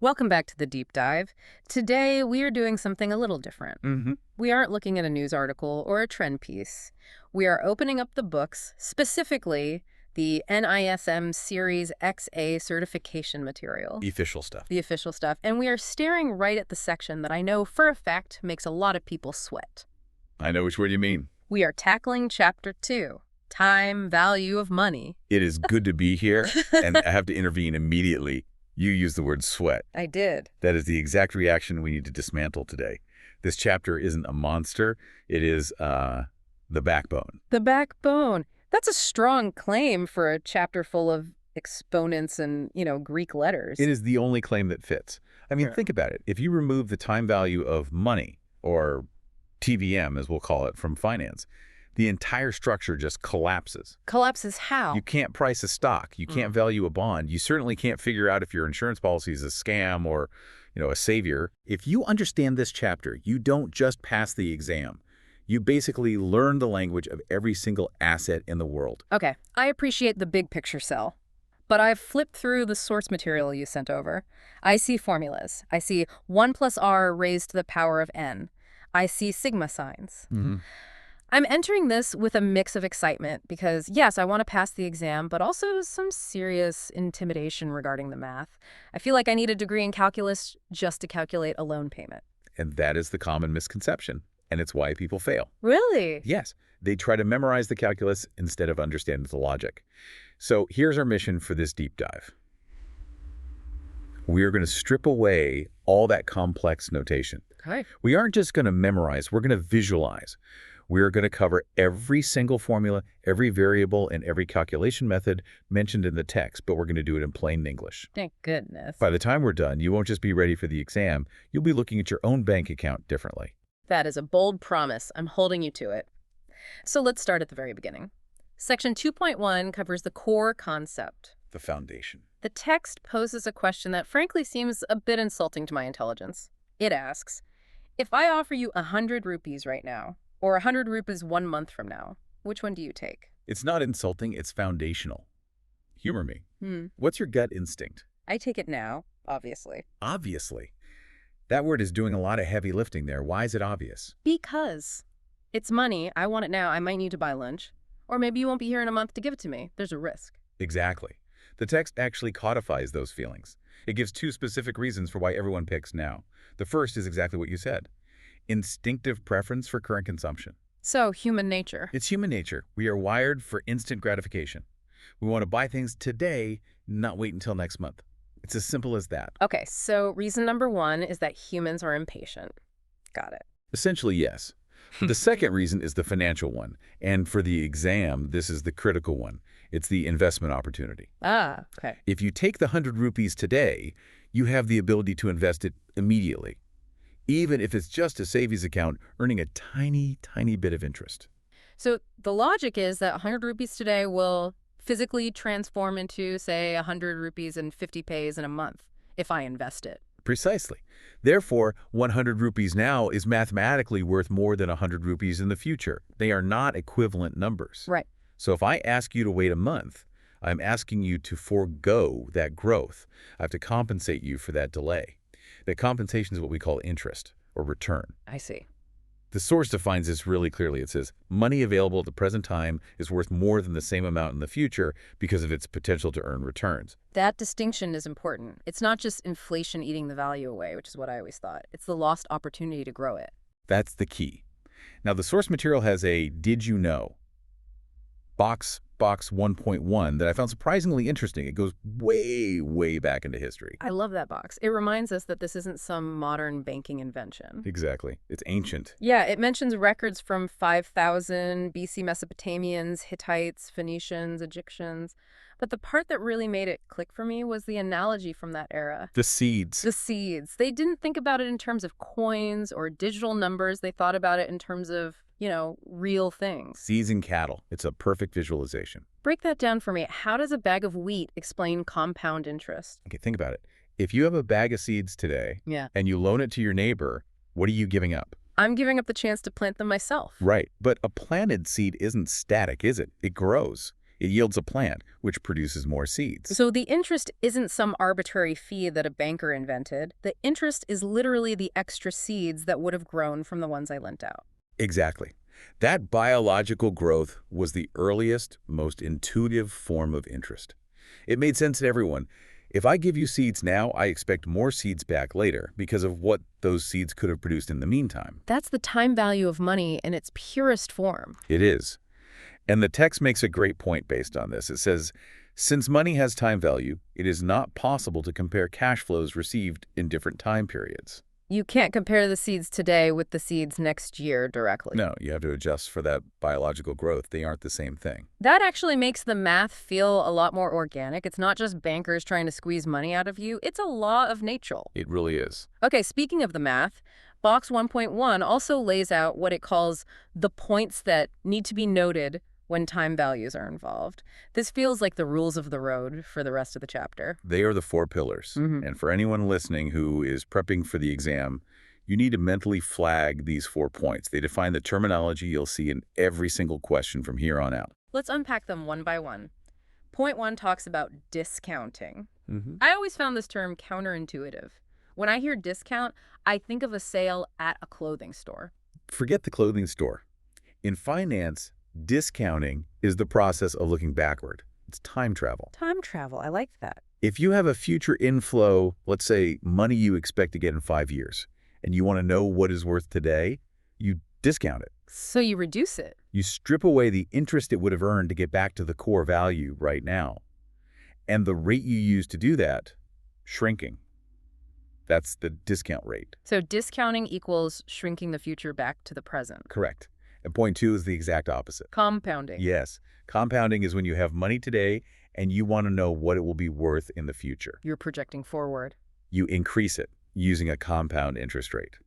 Welcome back to the deep dive. Today, we are doing something a little different. We aren't looking at a news article or a trend piece. We are opening up the books, specifically the NISM Series-X-A certification material. The official stuff. The official stuff. And we are staring right at the section that I know for a fact makes a lot of people sweat. I know which word you mean. We are tackling Chapter 2, Time Value of Money. It is good to be here, and I have to intervene immediately. You used the word sweat. I did. That is the exact reaction we need to dismantle today. This chapter isn't a monster. It is the backbone. The backbone. That's a strong claim for a chapter full of exponents and, Greek letters. It is the only claim that fits. I mean, Think about it. If you remove the time value of money, or TVM as we'll call it, from finance, the entire structure just collapses. Collapses how? You can't price a stock. You can't value a bond. You certainly can't figure out if your insurance policy is a scam or, a savior. If you understand this chapter, you don't just pass the exam. You basically learn the language of every single asset in the world. Okay, I appreciate the big picture sell, but I've flipped through the source material you sent over. I see formulas. I see 1 + r raised to the power of n. I see sigma signs. I'm entering this with a mix of excitement because, yes, I want to pass the exam, but also some serious intimidation regarding the math. I feel like I need a degree in calculus just to calculate a loan payment. And that is the common misconception, and it's why people fail. Really? Yes, they try to memorize the calculus instead of understanding the logic. So here's our mission for this deep dive. We are going to strip away all that complex notation. Okay. We aren't just going to memorize, we're going to visualize. We're going to cover every single formula, every variable, and every calculation method mentioned in the text, but we're going to do it in plain English. Thank goodness. By the time we're done, you won't just be ready for the exam, you'll be looking at your own bank account differently. That is a bold promise. I'm holding you to it. So let's start at the very beginning. Section 2.1 covers the core concept. The foundation. The text poses a question that frankly seems a bit insulting to my intelligence. It asks, if I offer you 100 rupees right now, or 100 rupees 1 month from now, which one do you take? It's not insulting, it's foundational. Humor me. What's your gut instinct? I take it now, obviously. Obviously. That word is doing a lot of heavy lifting there. Why is it obvious? Because it's money. I want it now. I might need to buy lunch. Or maybe you won't be here in a month to give it to me. There's a risk. Exactly. The text actually codifies those feelings. It gives 2 specific reasons for why everyone picks now. The first is exactly what you said. Instinctive preference for current consumption. So, human nature. It's human nature. We are wired for instant gratification. We want to buy things today, not wait until next month. It's as simple as that. Okay, so reason number 1 is that humans are impatient. Got it. Essentially, yes. The second reason is the financial one. And for the exam, this is the critical one. It's the investment opportunity. Ah, okay. If you take the 100 rupees today, you have the ability to invest it immediately, even if it's just a savings account earning a tiny, tiny bit of interest. So the logic is that 100 rupees today will physically transform into, say, 100 rupees and 50 pays in a month if I invest it. Precisely. Therefore, 100 rupees now is mathematically worth more than 100 rupees in the future. They are not equivalent numbers. Right. So if I ask you to wait a month, I'm asking you to forego that growth. I have to compensate you for that delay. That compensation is what we call interest or return. I see. The source defines this really clearly. It says, money available at the present time is worth more than the same amount in the future because of its potential to earn returns. That distinction is important. It's not just inflation eating the value away, which is what I always thought. It's the lost opportunity to grow it. That's the key. Now, the source material has a did you know box 1.1 that I found surprisingly interesting. It goes way, way back into history. I love that box. It reminds us that this isn't some modern banking invention. Exactly. It's ancient. Yeah, it mentions records from 5,000 BC Mesopotamians, Hittites, Phoenicians, Egyptians. But the part that really made it click for me was the analogy from that era. The seeds. The seeds. They didn't think about it in terms of coins or digital numbers. They thought about it in terms of real things. Seeds and cattle. It's a perfect visualization. Break that down for me. How does a bag of wheat explain compound interest? Okay, think about it. If you have a bag of seeds today and you loan it to your neighbor, what are you giving up? I'm giving up the chance to plant them myself. Right. But a planted seed isn't static, is it? It grows. It yields a plant, which produces more seeds. So the interest isn't some arbitrary fee that a banker invented. The interest is literally the extra seeds that would have grown from the ones I lent out. Exactly. That biological growth was the earliest, most intuitive form of interest. It made sense to everyone. If I give you seeds now, I expect more seeds back later because of what those seeds could have produced in the meantime. That's the time value of money in its purest form. It is. And the text makes a great point based on this. It says, since money has time value, it is not possible to compare cash flows received in different time periods. You can't compare the seeds today with the seeds next year directly. No, you have to adjust for that biological growth. They aren't the same thing. That actually makes the math feel a lot more organic. It's not just bankers trying to squeeze money out of you. It's a law of nature. It really is. Okay, speaking of the math, Box 1.1 also lays out what it calls the points that need to be noted when time values are involved. This feels like the rules of the road for the rest of the chapter. They are the 4 pillars. And for anyone listening who is prepping for the exam, you need to mentally flag these 4 points. They define the terminology you'll see in every single question from here on out. Let's unpack them one by one. Point 1 talks about discounting. I always found this term counterintuitive. When I hear discount, I think of a sale at a clothing store. Forget the clothing store. In finance, discounting is the process of looking backward. It's time travel. Time travel, I like that. If you have a future inflow, let's say money you expect to get in 5 years, and you want to know what is worth today, you discount it. So you reduce it. You strip away the interest it would have earned to get back to the core value right now. And the rate you use to do that, shrinking. That's the discount rate. So discounting equals shrinking the future back to the present. Correct. And point 2 is the exact opposite. Compounding. Yes. Compounding is when you have money today and you want to know what it will be worth in the future. You're projecting forward. You increase it using a compound interest rate.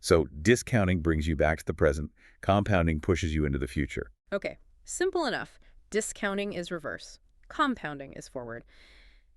So discounting brings you back to the present. Compounding pushes you into the future. Okay, simple enough. Discounting is reverse. Compounding is forward.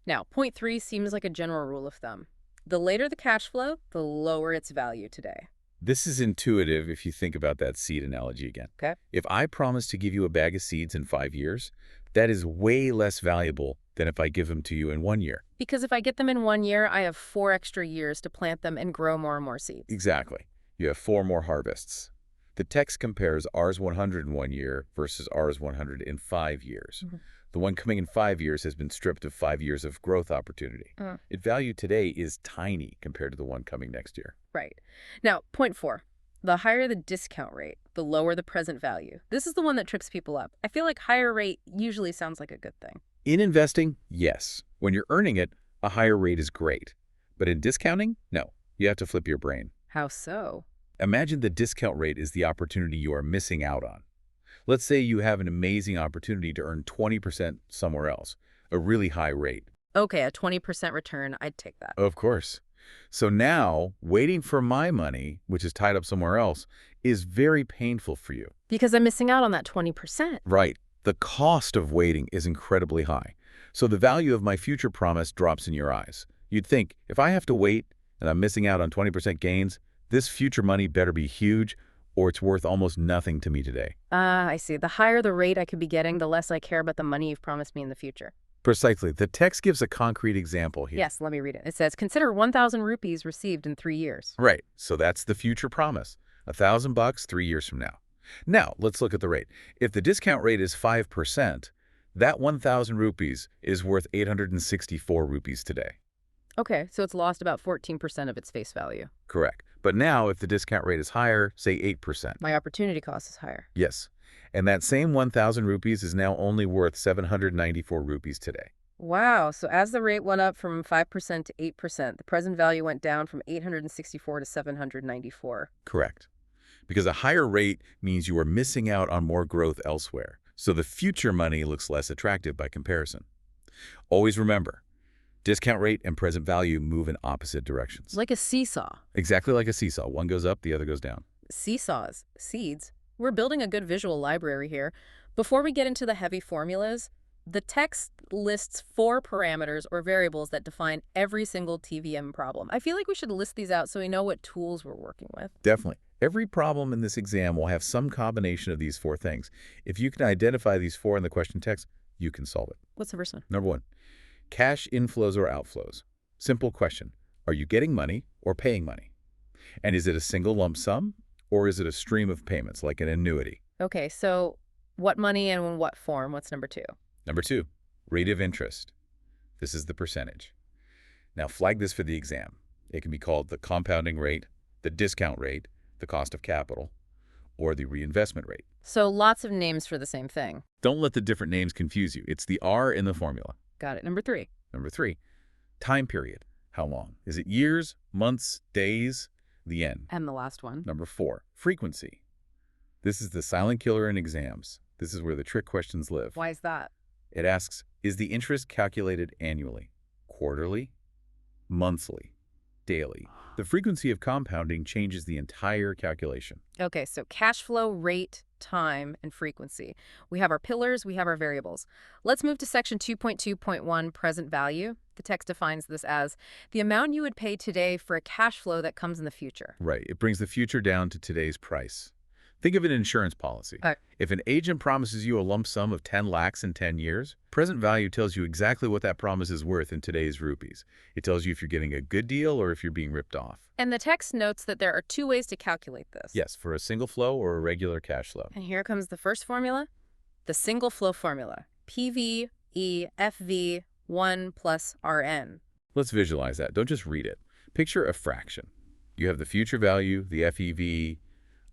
Now, point 3 seems like a general rule of thumb. The later the cash flow, the lower its value today. This is intuitive if you think about that seed analogy again. Okay. If I promise to give you a bag of seeds in 5 years, that is way less valuable than if I give them to you in 1 year. Because if I get them in 1 year, I have 4 extra years to plant them and grow more and more seeds. Exactly. You have 4 more harvests. The text compares Rs 100 in 1 year versus Rs 100 in 5 years. The one coming in 5 years has been stripped of 5 years of growth opportunity. Its value today is tiny compared to the one coming next year. Right. Now, point 4. The higher the discount rate, the lower the present value. This is the one that trips people up. I feel like higher rate usually sounds like a good thing. In investing, yes. When you're earning it, a higher rate is great. But in discounting, no. You have to flip your brain. How so? Imagine the discount rate is the opportunity you are missing out on. Let's say you have an amazing opportunity to earn 20% somewhere else, a really high rate. Okay, a 20% return, I'd take that. Of course. So now, waiting for my money, which is tied up somewhere else, is very painful for you. Because I'm missing out on that 20%. Right. The cost of waiting is incredibly high. So the value of my future promise drops in your eyes. You'd think, if I have to wait and I'm missing out on 20% gains, this future money better be huge or it's worth almost nothing to me today. I see. The higher the rate I could be getting, the less I care about the money you've promised me in the future. Precisely. The text gives a concrete example here. Yes, let me read it. It says, consider 1,000 rupees received in 3 years. Right. So that's the future promise. $1,000 3 years from now. Now, let's look at the rate. If the discount rate is 5%, that 1,000 rupees is worth 864 rupees today. Okay, so it's lost about 14% of its face value. Correct. But now, if the discount rate is higher, say 8%. My opportunity cost is higher. Yes. And that same 1,000 rupees is now only worth 794 rupees today. Wow, so as the rate went up from 5% to 8%, the present value went down from 864 to 794. Correct. Because a higher rate means you are missing out on more growth elsewhere. So the future money looks less attractive by comparison. Always remember, discount rate and present value move in opposite directions. Like a seesaw. Exactly like a seesaw. One goes up, the other goes down. Seesaws, seeds. We're building a good visual library here. Before we get into the heavy formulas, the text lists 4 parameters or variables that define every single TVM problem. I feel like we should list these out so we know what tools we're working with. Definitely. Every problem in this exam will have some combination of these 4 things. If you can identify these 4 in the question text, you can solve it. What's the first one? Number one, cash inflows or outflows. Simple question. Are you getting money or paying money? And is it a single lump sum or is it a stream of payments like an annuity? Okay, so what money and in what form? What's number two? Number two, rate of interest. This is the percentage. Now flag this for the exam. It can be called the compounding rate, the discount rate, the cost of capital, or the reinvestment rate. So lots of names for the same thing. Don't let the different names confuse you. It's the R in the formula. Got it. Number three. Number three, time period. How long? Is it years, months, days? The N. And the last one. Number four, frequency. This is the silent killer in exams. This is where the trick questions live. Why is that? It asks, is the interest calculated annually, quarterly, monthly, daily? The frequency of compounding changes the entire calculation. Okay, so cash flow, rate, time, and frequency. We have our pillars, we have our variables. Let's move to section 2.2.1, present value. The text defines this as the amount you would pay today for a cash flow that comes in the future. Right. It brings the future down to today's price. Think of an insurance policy. If an agent promises you a lump sum of 10 lakhs in 10 years, present value tells you exactly what that promise is worth in today's rupees. It tells you if you're getting a good deal or if you're being ripped off. And the text notes that there are two ways to calculate this. Yes, for a single flow or a regular cash flow. And here comes the first formula, the single flow formula, PV, E, FV, 1 plus RN. Let's visualize that. Don't just read it. Picture a fraction. You have the future value, the FEV,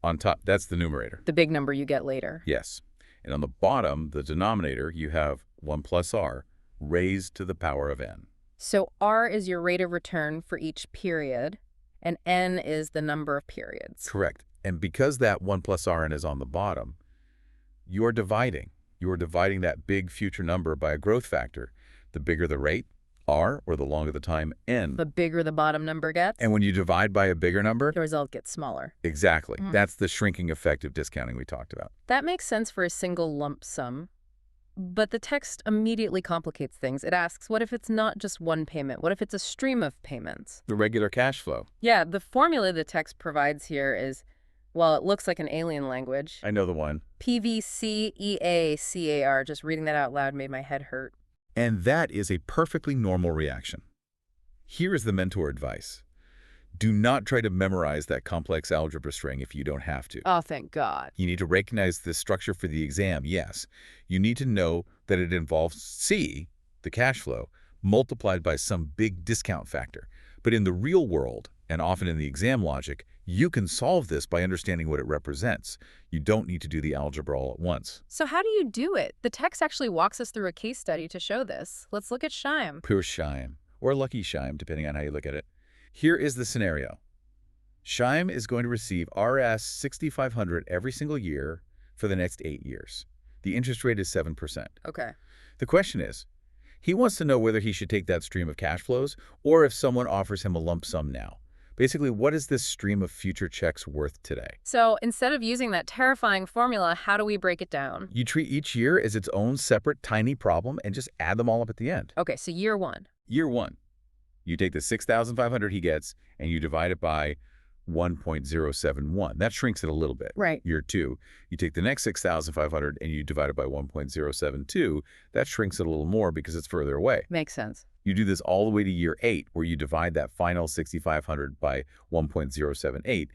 on top. That's the numerator. The big number you get later. Yes. And on the bottom, the denominator, you have 1 plus R raised to the power of N. So R is your rate of return for each period, and N is the number of periods. Correct. And because that 1 plus Rn is on the bottom, you're dividing. You're dividing that big future number by a growth factor. The bigger the rate, R, or the longer the time, N. The bigger the bottom number gets. And when you divide by a bigger number, the result gets smaller. Exactly. That's the shrinking effect of discounting we talked about. That makes sense for a single lump sum. But the text immediately complicates things. It asks, what if it's not just one payment? What if it's a stream of payments? The regular cash flow. Yeah, the formula the text provides here is, well, it looks like an alien language. I know the one. PVCEACAR. Just reading that out loud made my head hurt. And that is a perfectly normal reaction. Here is the mentor advice. Do not try to memorize that complex algebra string if you don't have to. Oh, thank God. You need to recognize the structure for the exam, yes. You need to know that it involves C, the cash flow, multiplied by some big discount factor. But in the real world, and often in the exam logic, you can solve this by understanding what it represents. You don't need to do the algebra all at once. So how do you do it? The text actually walks us through a case study to show this. Let's look at Shyam. Pure Shyam, or Lucky Shyam, depending on how you look at it. Here is the scenario. Shyam is going to receive RS 6,500 every single year for the next 8 years. The interest rate is 7%. Okay. The question is, he wants to know whether he should take that stream of cash flows or if someone offers him a lump sum now. Basically, what is this stream of future checks worth today? So instead of using that terrifying formula, how do we break it down? You treat each year as its own separate tiny problem and just add them all up at the end. Okay, so year one. Year one, you take the 6,500 he gets and you divide it by 1.071. That shrinks it a little bit. Right. Year two, you take the next 6,500 and you divide it by 1.072. That shrinks it a little more because it's further away. Makes sense. You do this all the way to year 8, where you divide that final 6,500 by 1.078.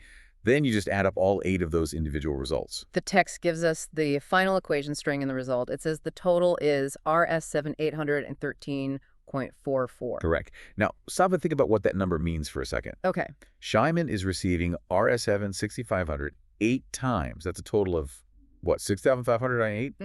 Then you just add up all 8 of those individual results. The text gives us the final equation string in the result. It says the total is RS7813.44. Correct. Now, stop and think about what that number means for a second. Okay. Shyam is receiving RS7 6,500 8 times. That's a total of, what, 6,500 on 8?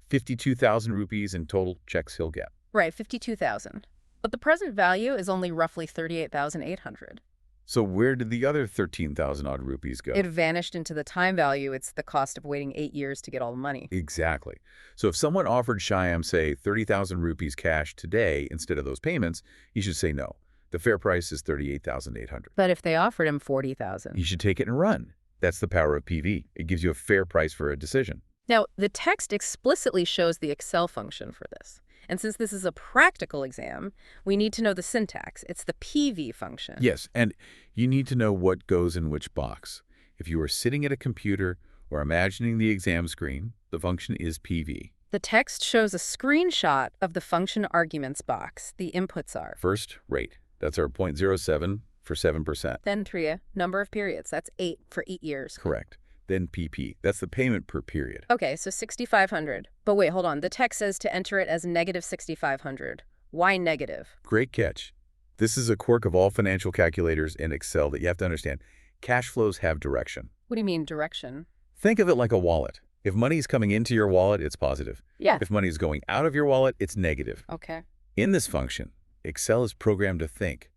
52,000 rupees in total checks he'll get. Right, 52,000. But the present value is only roughly 38,800. So where did the other 13,000 odd rupees go? It vanished into the time value. It's the cost of waiting 8 years to get all the money. Exactly. So if someone offered Shyam, say, 30,000 rupees cash today instead of those payments, he should say no. The fair price is 38,800. But if they offered him 40,000? He should take it and run. That's the power of PV. It gives you a fair price for a decision. Now, the text explicitly shows the Excel function for this. And since this is a practical exam, we need to know the syntax. It's the PV function. Yes, and you need to know what goes in which box. If you are sitting at a computer or imagining the exam screen, the function is PV. The text shows a screenshot of the function arguments box. The inputs are. First, rate. That's our 0.07 for 7%. Then TRIA, number of periods. That's 8 for 8 years. Correct. Then PP. That's the payment per period. Okay, so 6,500. But wait, hold on. The text says to enter it as negative 6,500. Why negative? Great catch. This is a quirk of all financial calculators in Excel that you have to understand. Cash flows have direction. What do you mean, direction? Think of it like a wallet. If money is coming into your wallet, it's positive. Yeah. If money is going out of your wallet, it's negative. Okay. In this function, Excel is programmed to think,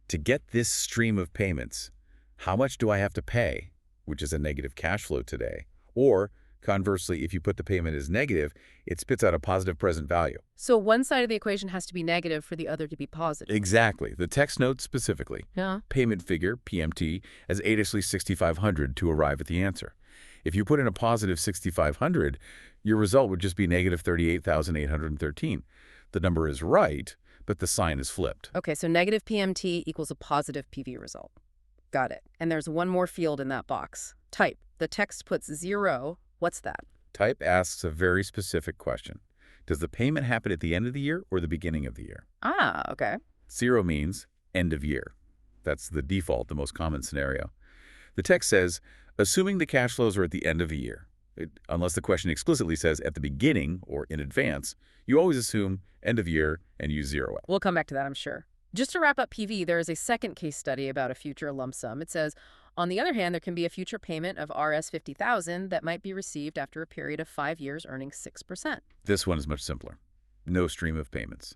to get this stream of payments, how much do I have to pay, which is a negative cash flow today? Or, conversely, if you put the payment as negative, it spits out a positive present value. So one side of the equation has to be negative for the other to be positive. Exactly. The text notes specifically. Yeah. Payment figure, PMT, as 6,500 to arrive at the answer. If you put in a positive 6,500, your result would just be negative 38,813. The number is right, but the sign is flipped. Okay, so negative PMT equals a positive PV result. Got it. And there's one more field in that box. Type. The text puts 0. What's that? Type asks a very specific question. Does the payment happen at the end of the year or the beginning of the year? Ah, okay. 0 means end of year. That's the default, the most common scenario. The text says, assuming the cash flows are at the end of a year, unless the question explicitly says at the beginning or in advance, you always assume end of year and use 0 out. We'll come back to that, I'm sure. Just to wrap up PV, there is a second case study about a future lump sum. It says, on the other hand, there can be a future payment of Rs 50,000 that might be received after a period of 5 years earning 6%. This one is much simpler. No stream of payments.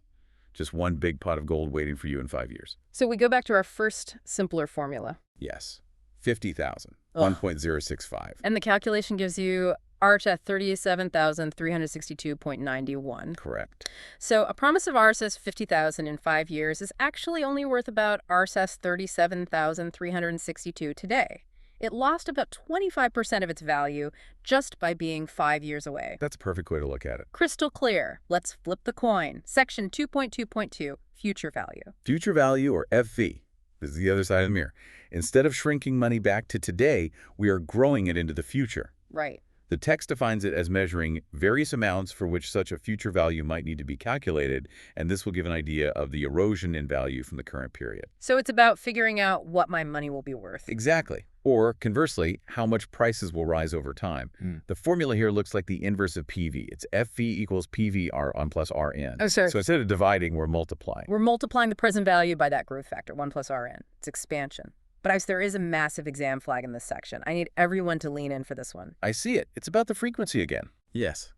Just one big pot of gold waiting for you in 5 years. So we go back to our first simpler formula. Yes. 50,000. Ugh. 1.065. And the calculation gives you ART at 37,362.91. Correct. So a promise of RSS 50,000 in 5 years is actually only worth about RSS 37,362 today. It lost about 25% of its value just by being 5 years away. That's a perfect way to look at it. Crystal clear. Let's flip the coin. Section 2.2.2, future value. Future value, or FV. This is the other side of the mirror. Instead of shrinking money back to today, we are growing it into the future. Right. The text defines it as measuring various amounts for which such a future value might need to be calculated, and this will give an idea of the erosion in value from the current period. So it's about figuring out what my money will be worth. Exactly. Or, conversely, how much prices will rise over time. The formula here looks like the inverse of PV. It's FV equals PV R1 plus RN. Oh, sorry. So instead of dividing, we're multiplying. We're multiplying the present value by that growth factor, 1 plus RN. It's expansion. But there is a massive exam flag in this section. I need everyone to lean in for this one. I see it. It's about the frequency again. Yes.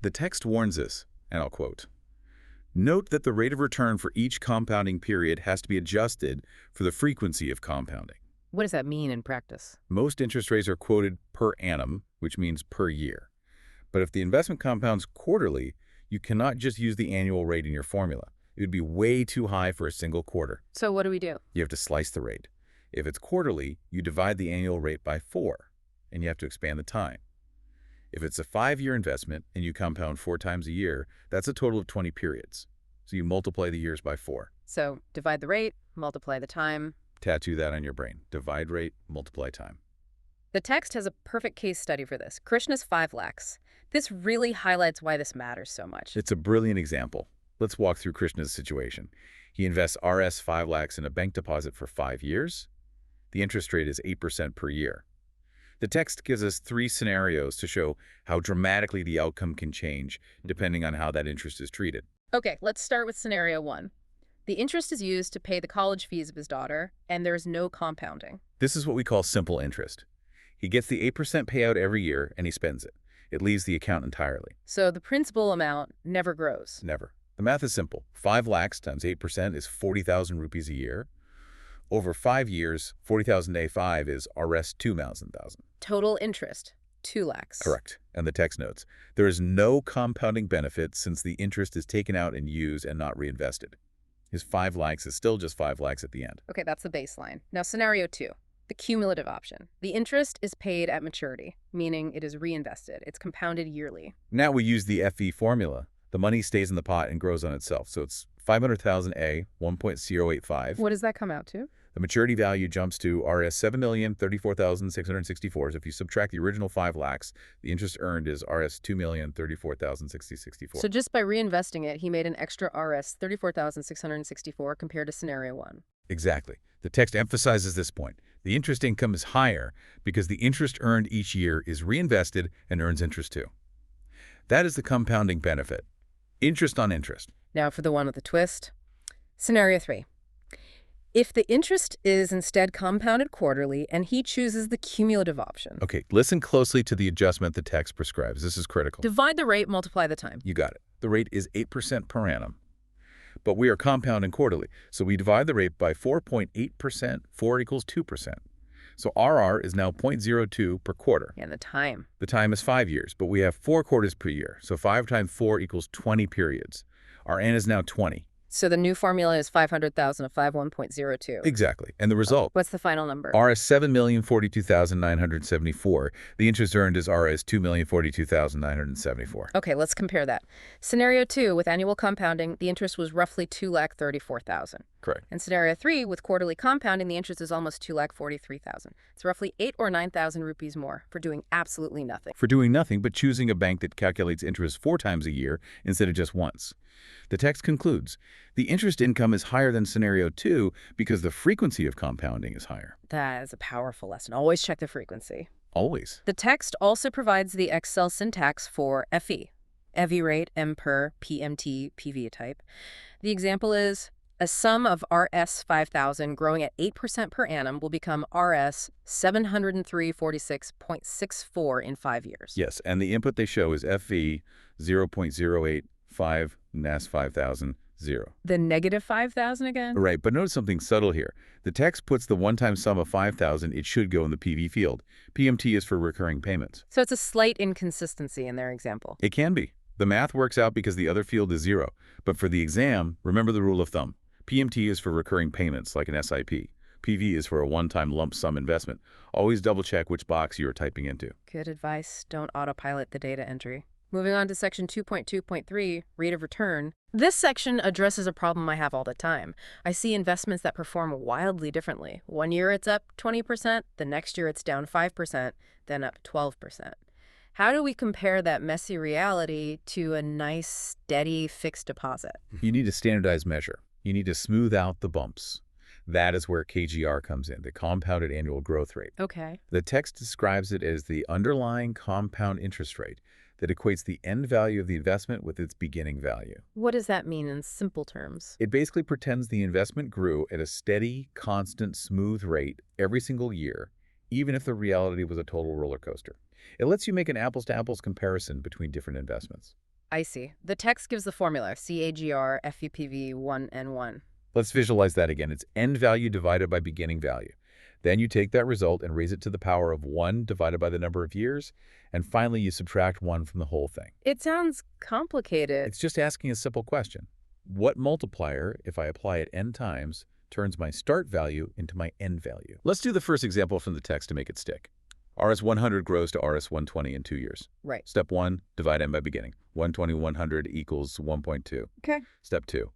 The text warns us, and I'll quote, "Note that the rate of return for each compounding period has to be adjusted for the frequency of compounding." What does that mean in practice? Most interest rates are quoted per annum, which means per year. But if the investment compounds quarterly, you cannot just use the annual rate in your formula. It would be way too high for a single quarter. So what do we do? You have to slice the rate. If it's quarterly, you divide the annual rate by 4, and you have to expand the time. If it's a 5-year investment and you compound 4 times a year, that's a total of 20 periods. So you multiply the years by 4. So divide the rate, multiply the time. Tattoo that on your brain. Divide rate, multiply time. The text has a perfect case study for this. Krishna's 5 lakhs. This really highlights why this matters so much. It's a brilliant example. Let's walk through Krishna's situation. He invests Rs 5 lakhs in a bank deposit for 5 years. The interest rate is 8% per year. The text gives us 3 scenarios to show how dramatically the outcome can change depending on how that interest is treated. Okay, let's start with scenario 1. The interest is used to pay the college fees of his daughter, and there's no compounding. This is what we call simple interest. He gets the 8% payout every year, and he spends it. It leaves the account entirely. So the principal amount never grows. Never. The math is simple. 5 lakhs times 8% is 40,000 rupees a year. Over 5 years, 40,000 A5 is Rs 2,000. Total interest, 2 lakhs. Correct. And the text notes, there is no compounding benefit since the interest is taken out and used and not reinvested. His 5 lakhs is still just 5 lakhs at the end. Okay, that's the baseline. Now, scenario 2, the cumulative option. The interest is paid at maturity, meaning it is reinvested. It's compounded yearly. Now we use the FV formula. The money stays in the pot and grows on itself. So it's 500,000 A, 1.085. What does that come out to? The maturity value jumps to Rs 7,034,664. So if you subtract the original 5 lakhs, the interest earned is Rs 2,034,664. So just by reinvesting it, he made an extra Rs 34,664 compared to scenario 1. Exactly. The text emphasizes this point. The interest income is higher because the interest earned each year is reinvested and earns interest too. That is the compounding benefit. Interest on interest. Now for the one with the twist. Scenario 3. If the interest is instead compounded quarterly and he chooses the cumulative option. Okay, listen closely to the adjustment the text prescribes. This is critical. Divide the rate, multiply the time. You got it. The rate is 8% per annum. But we are compounding quarterly, so we divide the rate by 4.8%, 4 equals 2%. So RR is now 0.02 per quarter. And the time. The time is 5 years, but we have 4 quarters per year, so 5 times 4 equals 20 periods. Our N is now 20. So the new formula is 500,000 of 51.02. Exactly. And the result? What's the final number? Rs 7,042,974. The interest earned is Rs 2,042,974. Okay, let's compare that. Scenario 2, with annual compounding, the interest was roughly 2,34,000. Correct. And scenario 3, with quarterly compounding, the interest is almost 2,43,000. It's roughly 8 or 9,000 rupees more for doing absolutely nothing. For doing nothing but choosing a bank that calculates interest 4 times a year instead of just once. The text concludes, the interest income is higher than scenario 2 because the frequency of compounding is higher. That is a powerful lesson. Always check the frequency. Always. The text also provides the Excel syntax for FE, EV rate, M per, PMT, PV type. The example is, a sum of Rs 5,000 growing at 8% per annum will become Rs 703.46.64 in 5 years. Yes, and the input they show is FE 0.085 NAS 5,000, 0. The negative 5,000 again? Right, but notice something subtle here. The text puts the one-time sum of 5,000, it should go in the PV field. PMT is for recurring payments. So it's a slight inconsistency in their example. It can be. The math works out because the other field is 0. But for the exam, remember the rule of thumb. PMT is for recurring payments, like an SIP. PV is for a one-time lump sum investment. Always double-check which box you are typing into. Good advice. Don't autopilot the data entry. Moving on to section 2.2.3, rate of return. This section addresses a problem I have all the time. I see investments that perform wildly differently. One year it's up 20%, the next year it's down 5%, then up 12%. How do we compare that messy reality to a nice, steady, fixed deposit? You need a standardized measure. You need to smooth out the bumps. That is where CAGR comes in, the compounded annual growth rate. Okay. The text describes it as the underlying compound interest rate that equates the end value of the investment with its beginning value. What does that mean in simple terms? It basically pretends the investment grew at a steady, constant, smooth rate every single year, even if the reality was a total roller coaster. It lets you make an apples-to-apples comparison between different investments. I see. The text gives the formula, CAGR, FEPV, 1 and 1. Let's visualize that again. It's end value divided by beginning value. Then you take that result and raise it to the power of 1 divided by the number of years, and finally you subtract 1 from the whole thing. It sounds complicated. It's just asking a simple question. What multiplier, if I apply it n times, turns my start value into my end value? Let's do the first example from the text to make it stick. Rs 100 grows to Rs 120 in 2 years. Right. Step 1, divide n by beginning. 120 100 equals 1.2. Okay. Step 2,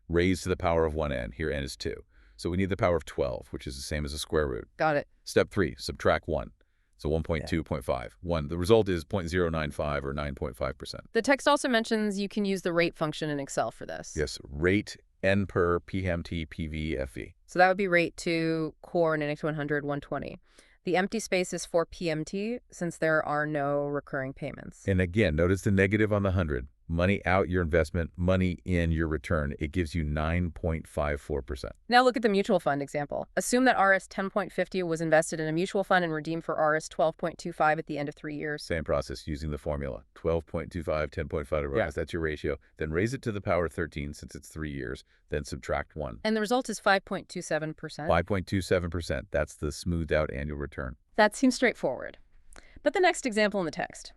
raise to the power of 1n. Here n is 2. So we need the power of 12, which is the same as a square root. Got it. Step 3, subtract 1. So 1.2, 0.5. 1. The result is 0.095 or 9.5%. The text also mentions you can use the rate function in Excel for this. Yes, rate n per PMT PV FE. So that would be rate to core and NX 100, 120. The empty space is for PMT since there are no recurring payments. And again, notice the negative on the 100. Money out your investment, money in your return. It gives you 9.54%. Now look at the mutual fund example. Assume that Rs 10.50 was invested in a mutual fund and redeemed for Rs 12.25 at the end of 3 years. Same process using the formula. 12.25, 10.5 to rise. That's your ratio. Then raise it to the power of 13 since it's 3 years. Then subtract 1. And the result is 5.27%. 5.27%. That's the smoothed out annual return. That seems straightforward. But the next example in the text.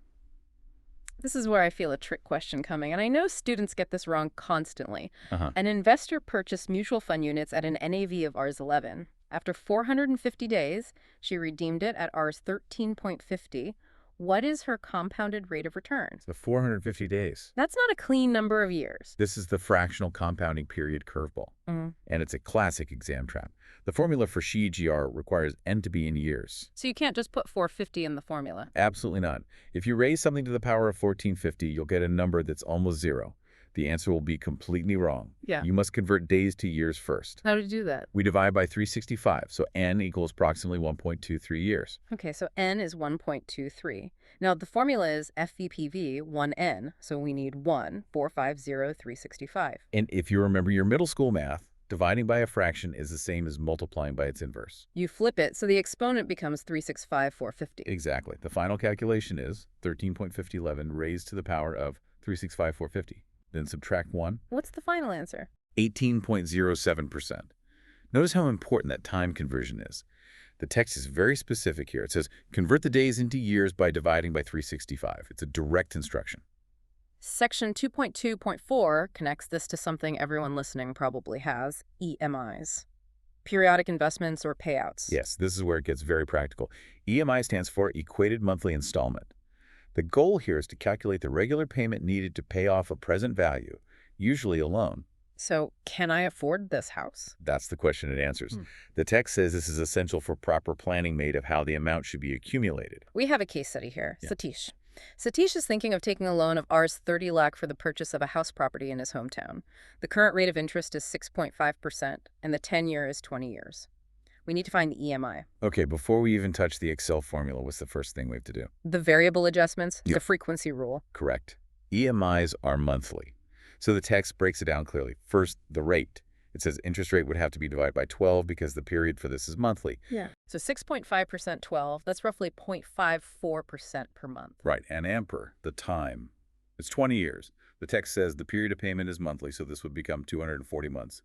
This is where I feel a trick question coming, and I know students get this wrong constantly. An investor purchased mutual fund units at an NAV of Rs 11. After 450 days, she redeemed it at Rs 13.50. What is her compounded rate of return? The 450 days. That's not a clean number of years. This is the fractional compounding period curveball, and it's a classic exam trap. The formula for CAGR requires n to be in years. So you can't just put 450 in the formula. Absolutely not. If you raise something to the power of 1450, you'll get a number that's almost zero. The answer will be completely wrong. Yeah. You must convert days to years first. How do you do that? We divide by 365, so n equals approximately 1.23 years. Okay, so n is 1.23. Now, the formula is FVPV 1n, so we need 1, 450, 365. And if you remember your middle school math, dividing by a fraction is the same as multiplying by its inverse. You flip it, so the exponent becomes 365, 450. Exactly. The final calculation is 13.5011 raised to the power of 365, 450. Then subtract 1. What's the final answer? 18.07%. Notice how important that time conversion is. The text is very specific here. It says, convert the days into years by dividing by 365. It's a direct instruction. Section 2.2.4 connects this to something everyone listening probably has, EMIs. Periodic investments or payouts. Yes, this is where it gets very practical. EMI stands for Equated Monthly Installment. The goal here is to calculate the regular payment needed to pay off a present value, usually a loan. So, can I afford this house? That's the question it answers. The text says this is essential for proper planning made of how the amount should be accumulated. We have a case study here. Yeah. Satish. Satish is thinking of taking a loan of Rs 30 lakh for the purchase of a house property in his hometown. The current rate of interest is 6.5%, and the 10-year is 20 years. We need to find the EMI. Okay, before we even touch the Excel formula, what's the first thing we have to do? The variable adjustments, Yep. the frequency rule. Correct. EMIs are monthly. So the text breaks it down clearly. First, the rate. It says interest rate would have to be divided by 12 because the period for this is monthly. Yeah. So 6.5%, 12, that's roughly 0.54% per month. Right, and ampere, the time. It's 20 years. The text says the period of payment is monthly, so this would become 240 months.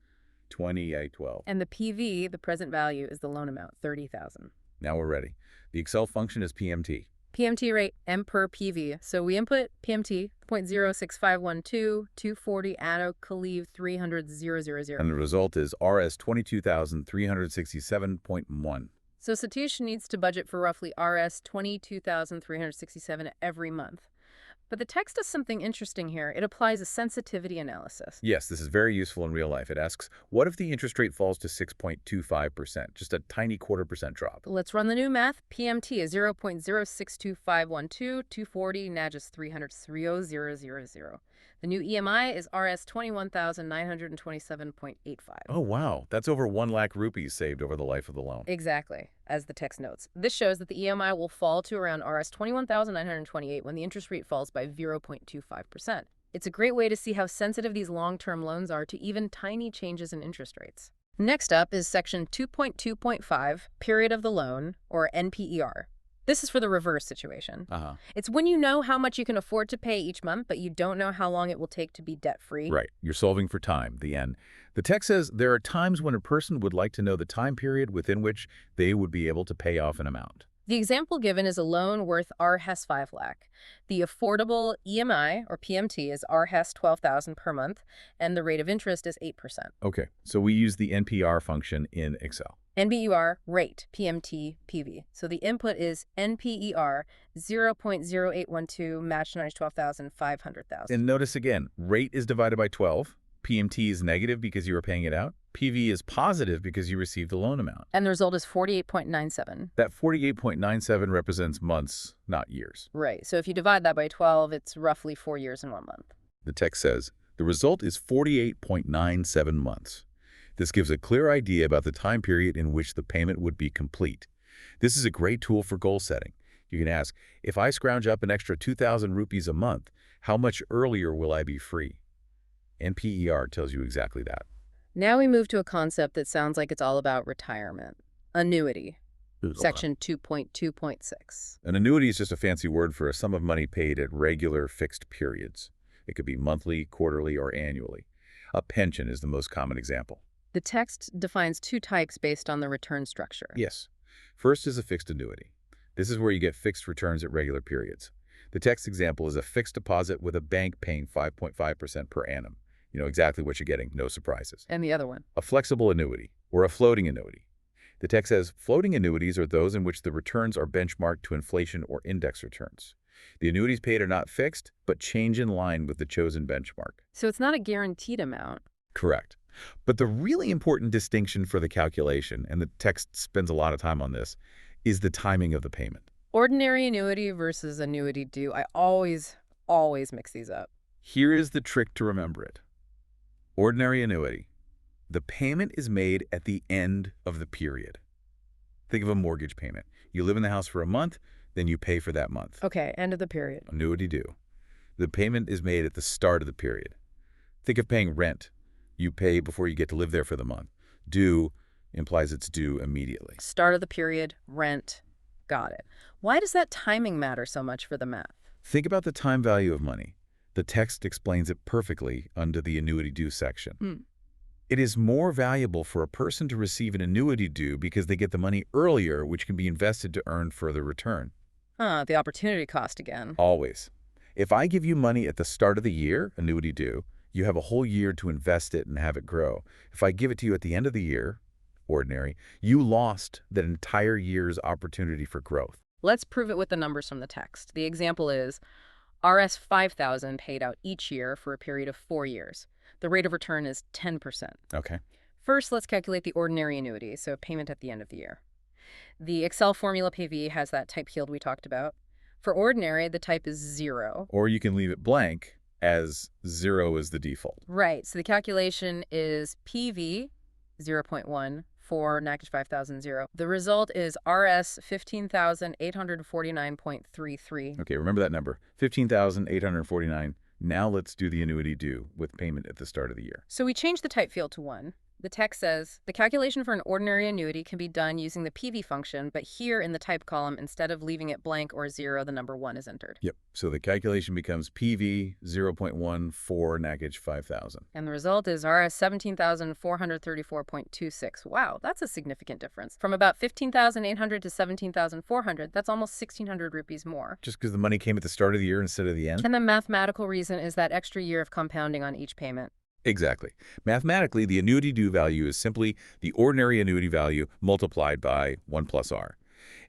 2812. And the PV, the present value, is the loan amount, 30,000. Now we're ready. The Excel function is PMT. PMT rate, M per PV. So we input PMT, 0.06512, 240, anno, cleave, 300, 000. And the result is RS 22,367.1. So Satish needs to budget for roughly Rs 22,367 every month. But the text does something interesting here. It applies a sensitivity analysis. Yes, this is very useful in real life. It asks, what if the interest rate falls to 6.25%, just a tiny 0.25% drop? Let's run the new math. PMT is 0.062512, 240, NAG is 300, 30,000. The new EMI is Rs 21,927.85. Oh, wow. That's over 1 lakh rupees saved over the life of the loan. Exactly, as the text notes. This shows that the EMI will fall to around Rs 21,928 when the interest rate falls by 0.25%. It's a great way to see how sensitive these long-term loans are to even tiny changes in interest rates. Next up is section 2.2.5, period of the loan, or NPER. This is for the reverse situation. It's when you know how much you can afford to pay each month, but you don't know how long it will take to be debt-free. Right. You're solving for time, the N. The text says there are times when a person would like to know the time period within which they would be able to pay off an amount. The example given is a loan worth Rs 5 lakh. The affordable EMI, or PMT, is Rs 12,000 per month, and the rate of interest is 8%. Okay, so we use the NPR function in Excel. NBER, rate, PMT, PV. So the input is NPER, 0.0812, match 12,500,000. And notice again, rate is divided by 12. PMT is negative because you were paying it out. PV is positive because you received the loan amount. And the result is 48.97. That 48.97 represents months, not years. Right. So if you divide that by 12, it's roughly 4 years and 1 month. The text says the result is 48.97 months. This gives a clear idea about the time period in which the payment would be complete. This is a great tool for goal setting. You can ask, if I scrounge up an extra 2,000 rupees a month, how much earlier will I be free? NPER tells you exactly that. Now we move to a concept that sounds like it's all about retirement. Annuity. Section 2.2.6. An annuity is just a fancy word for a sum of money paid at regular fixed periods. It could be monthly, quarterly, or annually. A pension is the most common example. The text defines 2 types based on the return structure. Yes. First is a fixed annuity. This is where you get fixed returns at regular periods. The text example is a fixed deposit with a bank paying 5.5% per annum. You know exactly what you're getting, no surprises. And the other one? A flexible annuity, or a floating annuity. The text says floating annuities are those in which the returns are benchmarked to inflation or index returns. The annuities paid are not fixed, but change in line with the chosen benchmark. So it's not a guaranteed amount. Correct. But the really important distinction for the calculation, and the text spends a lot of time on this, is the timing of the payment. Ordinary annuity versus annuity due. I always mix these up. Here is the trick to remember it. Ordinary annuity. The payment is made at the end of the period. Think of a mortgage payment. You live in the house for a month, then you pay for that month. Okay, end of the period. Annuity due. The payment is made at the start of the period. Think of paying rent. You pay before you get to live there for the month. Due implies it's due immediately. Start of the period, rent. Got it. Why does that timing matter so much for the math? Think about the time value of money. The text explains it perfectly under the annuity due section. It is more valuable for a person to receive an annuity due because they get the money earlier, which can be invested to earn further return. The opportunity cost again. Always. If I give you money at the start of the year, annuity due, you have a whole year to invest it and have it grow. If I give it to you at the end of the year, ordinary, you lost that entire year's opportunity for growth. Let's prove it with the numbers from the text. The example is RS 5,000 paid out each year for a period of 4 years. The rate of return is 10%. Okay. First, let's calculate the ordinary annuity, so payment at the end of the year. The Excel formula PV has that type field we talked about. For ordinary, the type is 0. Or you can leave it blank, as 0 is the default. Right, so the calculation is PV 0.1 for NACH 5,000 0. The result is RS 15,849.33. Okay, remember that number, 15,849. Now let's do the annuity due with payment at the start of the year. So we change the type field to 1. The text says, the calculation for an ordinary annuity can be done using the PV function, but here in the type column, instead of leaving it blank or 0, the number 1 is entered. Yep, so the calculation becomes PV 0.1 for NACH 5,000. And the result is RS 17,434.26. Wow, that's a significant difference. From about 15,800 to 17,400, that's almost 1,600 rupees more. Just because the money came at the start of the year instead of the end? And the mathematical reason is that extra year of compounding on each payment. Exactly. Mathematically, the annuity due value is simply the ordinary annuity value multiplied by 1 plus R.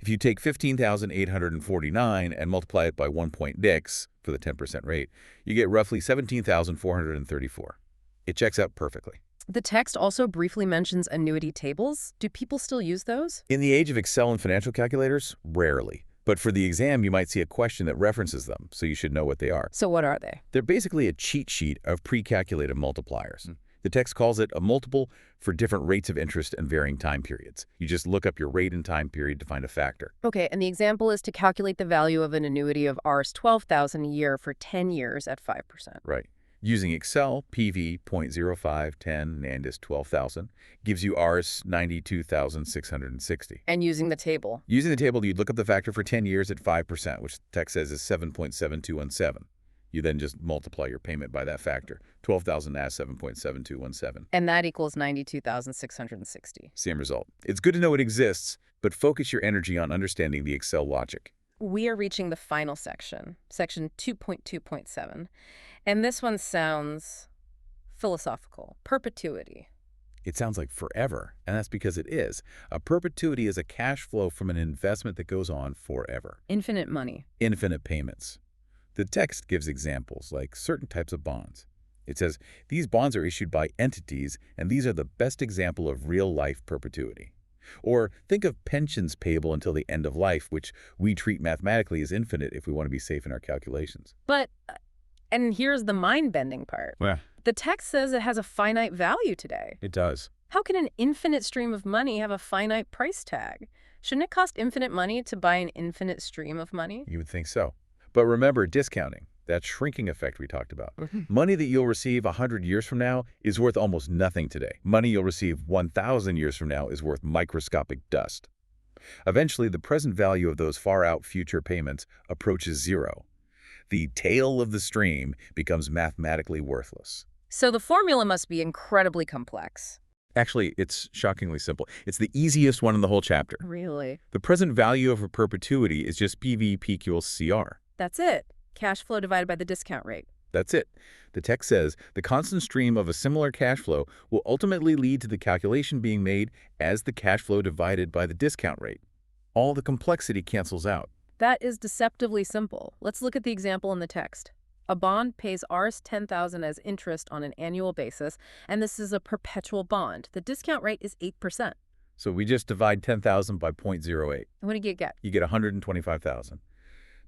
If you take 15,849 and multiply it by 1.6 for the 10% rate, you get roughly 17,434. It checks out perfectly. The text also briefly mentions annuity tables. Do people still use those? In the age of Excel and financial calculators, rarely. But for the exam, you might see a question that references them, so you should know what they are. So what are they? They're basically a cheat sheet of pre-calculated multipliers. The text calls it a multiple for different rates of interest and varying time periods. You just look up your rate and time period to find a factor. Okay, and the example is to calculate the value of an annuity of Rs 12,000 a year for 10 years at 5%. Right. Using Excel, PV 0.0510 NANDIS 12,000 gives you Rs 92,660. And using the table? Using the table, you'd look up the factor for 10 years at 5%, which the text says is 7.7217. You then just multiply your payment by that factor. 12,000 as 7.7217. And that equals 92,660. Same result. It's good to know it exists, but focus your energy on understanding the Excel logic. We are reaching the final section, section 2.2.7. And this one sounds philosophical. Perpetuity. It sounds like forever, and that's because it is. A perpetuity is a cash flow from an investment that goes on forever. Infinite money. Infinite payments. The text gives examples like certain types of bonds. It says, these bonds are issued by entities, and these are the best example of real-life perpetuity. Or think of pensions payable until the end of life, which we treat mathematically as infinite if we want to be safe in our calculations. But, and here's the mind-bending part. Yeah. The text says it has a finite value today. It does. How can an infinite stream of money have a finite price tag? Shouldn't it cost infinite money to buy an infinite stream of money? You would think so. But remember discounting, that shrinking effect we talked about. Money that you'll receive 100 years from now is worth almost nothing today. Money you'll receive 1,000 years from now is worth microscopic dust. Eventually, the present value of those far-out future payments approaches 0. The tail of the stream becomes mathematically worthless. So the formula must be incredibly complex. Actually, it's shockingly simple. It's the easiest one in the whole chapter. Really? The present value of a perpetuity is just PV equals CR. That's it. Cash flow divided by the discount rate. That's it. The text says the constant stream of a similar cash flow will ultimately lead to the calculation being made as the cash flow divided by the discount rate. All the complexity cancels out. That is deceptively simple. Let's look at the example in the text. A bond pays Rs 10,000 as interest on an annual basis, and this is a perpetual bond. The discount rate is 8%. So we just divide 10,000 by 0.08. What do you get? You get 125,000.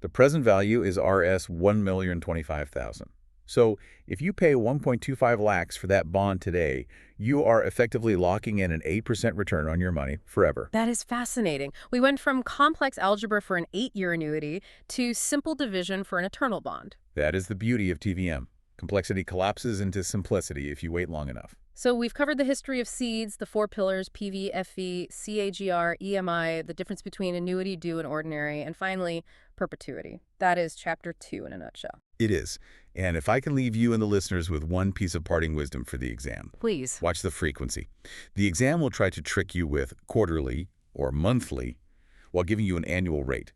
The present value is Rs 1,025,000. So if you pay 1.25 lakhs for that bond today, you are effectively locking in an 8% return on your money forever. That is fascinating. We went from complex algebra for an 8-year annuity to simple division for an eternal bond. That is the beauty of TVM. Complexity collapses into simplicity if you wait long enough. So we've covered the history of seeds, the 4 pillars, PV, FV, CAGR, EMI, the difference between annuity, due, and ordinary, and finally, perpetuity. That is Chapter 2 in a nutshell. It is. And if I can leave you and the listeners with one piece of parting wisdom for the exam. Please. Watch the frequency. The exam will try to trick you with quarterly or monthly while giving you an annual rate.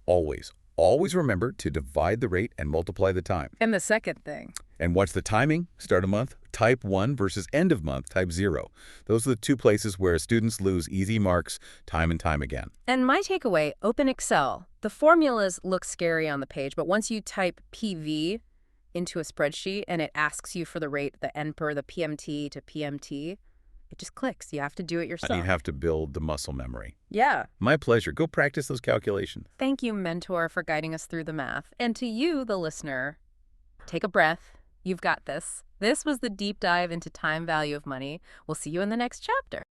Always remember to divide the rate and multiply the time. And the second thing. And watch the timing, start of month, type 1 versus end of month, type 0. Those are the 2 places where students lose easy marks time and time again. And my takeaway, open Excel. The formulas look scary on the page, but once you type PV into a spreadsheet and it asks you for the rate, the NPER, the PMT to PMT, it just clicks. You have to do it yourself. And you have to build the muscle memory. Yeah. My pleasure. Go practice those calculations. Thank you, mentor, for guiding us through the math. And to you, the listener, take a breath. You've got this. This was the deep dive into time value of money. We'll see you in the next chapter.